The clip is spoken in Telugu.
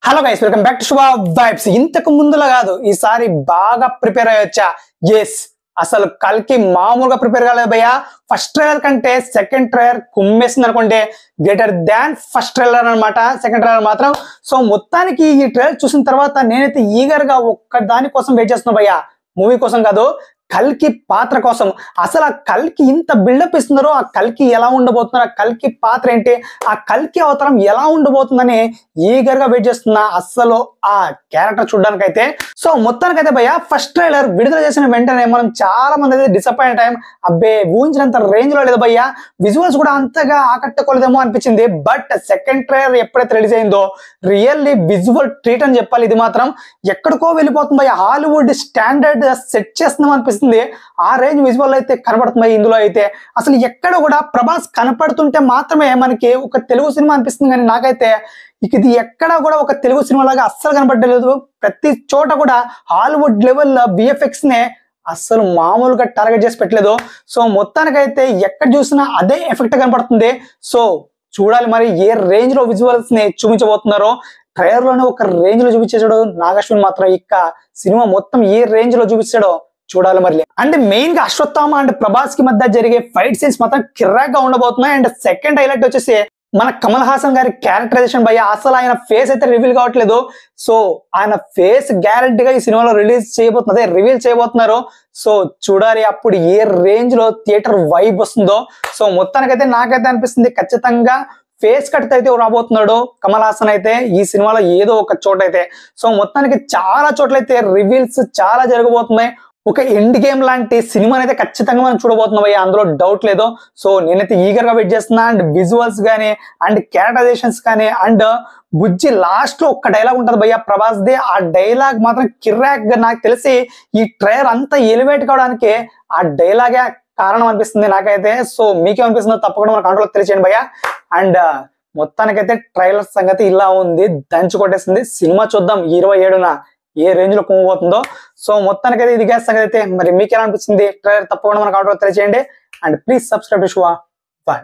Hello guys, welcome back to శుభ వైబ్స్. ఇంతకు ముందులా కాదు, ఈసారి బాగా ప్రిపేర్ అయ్యొచ్చా? ఎస్, అసలు కల్కి మామూలుగా ప్రిపేర్ కాలేదు భయ్యా. ఫస్ట్ ట్రైలర్ కంటే సెకండ్ ట్రైలర్ కుమ్మేసింది అనుకుంటే గ్రేటర్ దాన్ ఫస్ట్ ట్రైలర్ అనమాట. సెకండ్ ట్రైలర్ మాత్రం సో మొత్తానికి ఈ ట్రైలర్ చూసిన తర్వాత నేనైతే ఈగర్ గా ఒక్క దాని కోసం వెయిట్ చేస్తున్నా భయ్యా. మూవీ కోసం కాదు, కల్కి పాత్ర కోసం. అసలు ఆ కల్కి ఇంత బిల్డప్ ఇస్తున్నారో, ఆ కల్కి ఎలా ఉండబోతున్నారు, ఆ కల్కి పాత్ర ఏంటి, ఆ కల్కి అవతారం ఎలా ఉండబోతుందని ఈగర్ గా వెయిట్ చేస్తున్నా అసలు ఆ క్యారెక్టర్ చూడడానికి అయితే. సో మొత్తానికైతే భయ్య ఫస్ట్ ట్రైలర్ విడుదల చేసిన వెంటనే మనం చాలా మంది అయితే డిసప్పాయింట్ అయ్యాం. అబ్బే, ఊహించినంత రేంజ్ లో లేదు భయ్య, విజువల్స్ కూడా అంతగా ఆకట్టుకోలేదేమో అనిపించింది. బట్ సెకండ్ ట్రైలర్ ఎప్పుడైతే రిలీజ్ అయిందో రియల్లీ విజువల్ ట్రీట్ అని చెప్పాలి. ఇది మాత్రం ఎక్కడికో వెళ్ళిపోతుంది భయ్య, హాలీవుడ్ స్టాండర్డ్ సెట్ చేస్తున్నాం అనిపిస్తుంది. ఆ రేంజ్ విజువల్ అయితే కనబడుతుంది ఇందులో అయితే. అసలు ఎక్కడ కూడా ప్రభాస్ కనపడుతుంటే మాత్రమే మనకి ఒక తెలుగు సినిమా అనిపిస్తుంది, కానీ నాకైతే ఇది ఎక్కడ కూడా ఒక తెలుగు సినిమా లాగా అస్సలు కనపడలేదు. ప్రతి చోట కూడా హాలీవుడ్ లెవెల్ బిఎఫ్ఎక్స్ నే అస్సలు మామూలుగా టార్గెట్ చేసి పెట్టలేదు. సో మొత్తానికైతే ఎక్కడ చూసినా అదే ఎఫెక్ట్ కనపడుతుంది. సో చూడాలి మరి ఏ రేంజ్ లో విజువల్స్ ని చూపించబోతున్నారో. ట్రైలర్ లోనే ఒక రేంజ్ లో చూపించాడు నాగశ్విన్, మాత్రం ఇక సినిమా మొత్తం ఏ రేంజ్ లో చూపించాడో చూడాలి మరి. అంటే మెయిన్ గా అశ్వత్థామ అండ్ ప్రభాస్ కి మధ్య జరిగే ఫైట్ సీన్స్ మాత్రం కిర్రాక్ గా ఉండబోతున్నాయి. అండ్ సెకండ్ హైలైట్ వచ్చేసి మన కమల్ హాసన్ గారి క్యారెక్టరైజేషన్ భయ్య. అసలు ఆయన ఫేస్ అయితే రివీల్ కావట్లేదు. సో ఆయన ఫేస్ గ్యారంటీగా ఈ సినిమాలో రివీల్ చేయబోతున్నారు. సో చూడాలి అప్పుడు ఏ రేంజ్ లో థియేటర్ వైబ్ వస్తుందో. సో మొత్తానికైతే నాకైతే అనిపిస్తుంది ఖచ్చితంగా ఫేస్ కట్ అయితే రాబోతున్నాడు కమల్ హాసన్ అయితే ఈ సినిమాలో ఏదో ఒక చోట అయితే. సో మొత్తానికి చాలా చోట్ల అయితే రివీల్స్ చాలా జరగబోతున్నాయి. ఒక ఎండ్ గేమ్ లాంటి సినిమాని అయితే ఖచ్చితంగా మనం చూడబోతున్నాం అయ్యా, అందులో డౌట్ లేదు. సో నేనైతే ఈగర్ గా వెయిట్ చేస్తున్నా. అండ్ విజువల్స్ కానీ అండ్ క్యారెక్టరైజేషన్స్ కానీ అండ్ బుజ్జి లాస్ట్ లో ఒక్క డైలాగ్ ఉంటుంది భయ్య ప్రభాస్ దే. ఆ డైలాగ్ మాత్రం కిర్రాక్ గా, నాకు తెలిసి ఈ ట్రైలర్ అంతా ఎలివేట్ కావడానికి ఆ డైలాగే కారణం అనిపిస్తుంది నాకైతే. సో మీకేమనిపిస్తుందో తప్పకుండా మన కాంట్రోల్ తెలియచేయండి భయ్య. అండ్ మొత్తానికైతే ట్రైలర్ సంగతి ఇలా ఉంది, దంచి కొట్టేసింది. సినిమా చూద్దాం 27న ఏ రేంజ్ లో కుమ్మబోతుందో. సో మొత్తానికైతే ఇది గ్యాస్ సంగతి అయితే. మరి మీకు ఎలా అనిపిస్తుంది ట్రైలర్ తప్పకుండా మన కాంట్రోల్ తెలియచేయండి. అండ్ ప్లీజ్ సబ్స్క్రైబ్ టు శుభ. బాయ్.